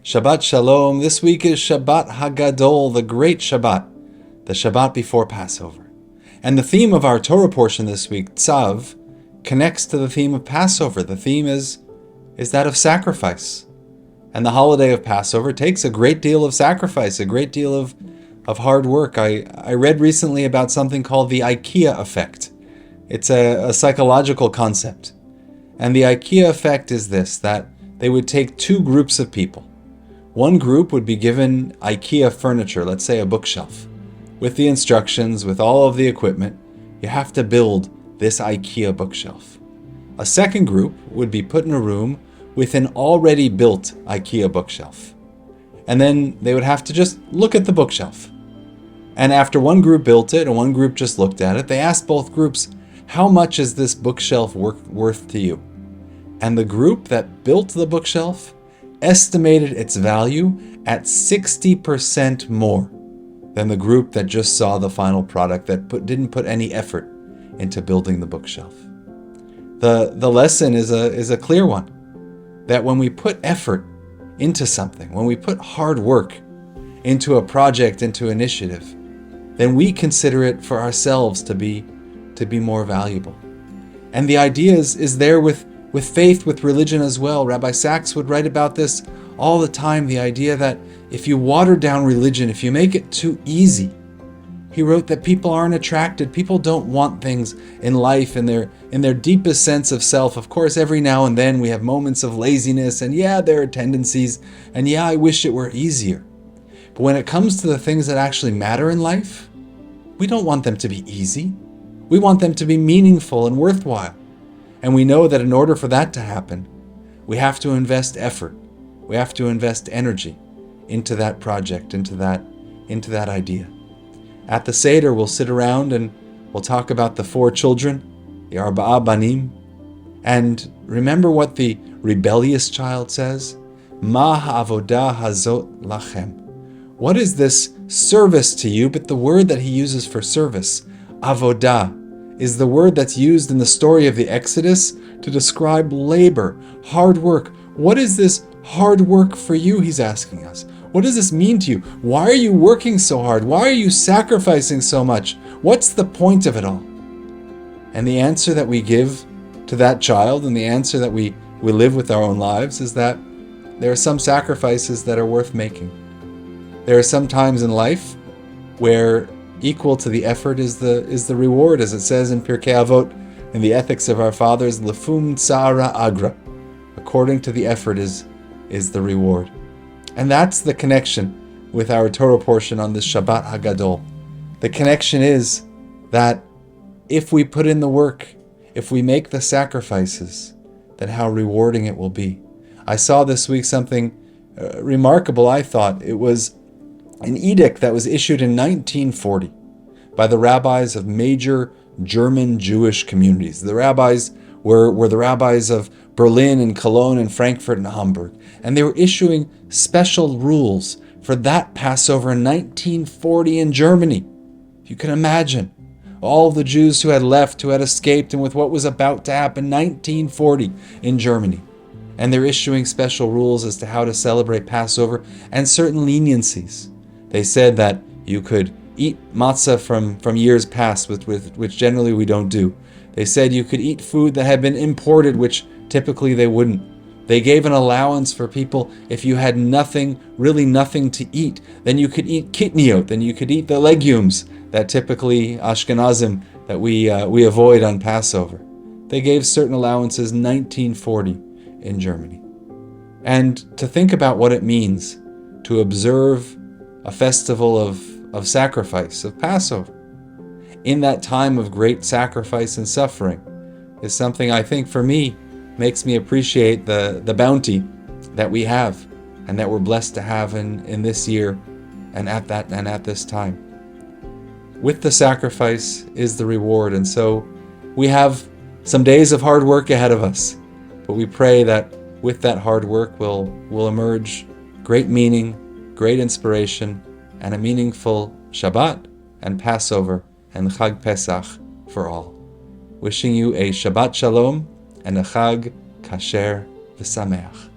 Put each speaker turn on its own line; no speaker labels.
Shabbat Shalom. This week is Shabbat Hagadol, the great Shabbat, the Shabbat before Passover. And the theme of our Torah portion this week, Tzav, connects to the theme of Passover. The theme is that of sacrifice. And the holiday of Passover takes a great deal of sacrifice, a great deal of hard work. I read recently about something called the IKEA effect. It's a psychological concept. And the IKEA effect is this, that they would take two groups of people. One group would be given IKEA furniture, let's say a bookshelf, with the instructions, with all of the equipment. You have to build this IKEA bookshelf. A second group would be put in a room with an already built IKEA bookshelf. And then they would have to just look at the bookshelf. And after one group built it and one group just looked at it, they asked both groups, how much is this bookshelf worth to you? And the group that built the bookshelf estimated its value at 60% more than the group that just saw the final product, that didn't put any effort into building the bookshelf. The lesson is a clear one, that when we put effort into something, when we put hard work into a project, into initiative, then we consider it for ourselves to be more valuable. And the idea is there with faith, with religion as well. Rabbi Sachs would write about this all the time, the idea that if you water down religion, if you make it too easy, he wrote that people aren't attracted. People don't want things in life in their deepest sense of self. Of course, every now and then we have moments of laziness, and there are tendencies, and I wish it were easier. But when it comes to the things that actually matter in life, we don't want them to be easy. We want them to be meaningful and worthwhile. And we know that in order for that to happen, we have to invest effort. We have to invest energy into that project, into that idea. At the Seder, we'll sit around and we'll talk about the four children, the Arba'a Banim, and remember what the rebellious child says? Ma ha'avodah hazot lachem. What is this service to you? But the word that he uses for service, avodah, is the word that's used in the story of the Exodus to describe labor, hard work. What is this hard work for you, he's asking us. What does this mean to you? Why are you working so hard? Why are you sacrificing so much? What's the point of it all? And the answer that we give to that child, and the answer that we live with our own lives, is that there are some sacrifices that are worth making. There are some times in life where equal to the effort is the reward, as it says in Pirkei Avot, in the ethics of our fathers, lefum tzara agra. According to the effort is the reward. And that's the connection with our Torah portion on this Shabbat Hagadol. The connection is that if we put in the work, if we make the sacrifices, then how rewarding it will be. I saw this week something remarkable, I thought. It was an edict that was issued in 1940 by the rabbis of major German Jewish communities. The rabbis were the rabbis of Berlin and Cologne and Frankfurt and Hamburg. And they were issuing special rules for that Passover in 1940 in Germany. If you can imagine, all the Jews who had left, who had escaped, and with what was about to happen 1940 in Germany. And they're issuing special rules as to how to celebrate Passover and certain leniencies. They said that you could eat matzah from years past, which generally we don't do. They said you could eat food that had been imported, which typically they wouldn't. They gave an allowance for people if you had really nothing to eat. Then you could eat kitniot, then you could eat the legumes that typically Ashkenazim that we avoid on Passover. They gave certain allowances in 1940 in Germany. And to think about what it means to observe a festival of sacrifice, of Passover, in that time of great sacrifice and suffering, is something I think for me makes me appreciate the bounty that we have and that we're blessed to have in this year and at this time. With the sacrifice is the reward, and so we have some days of hard work ahead of us, but we pray that with that hard work will emerge great meaning, great inspiration, and a meaningful Shabbat and Passover and Chag Pesach for all. Wishing you a Shabbat Shalom and a Chag Kasher V'Sameach.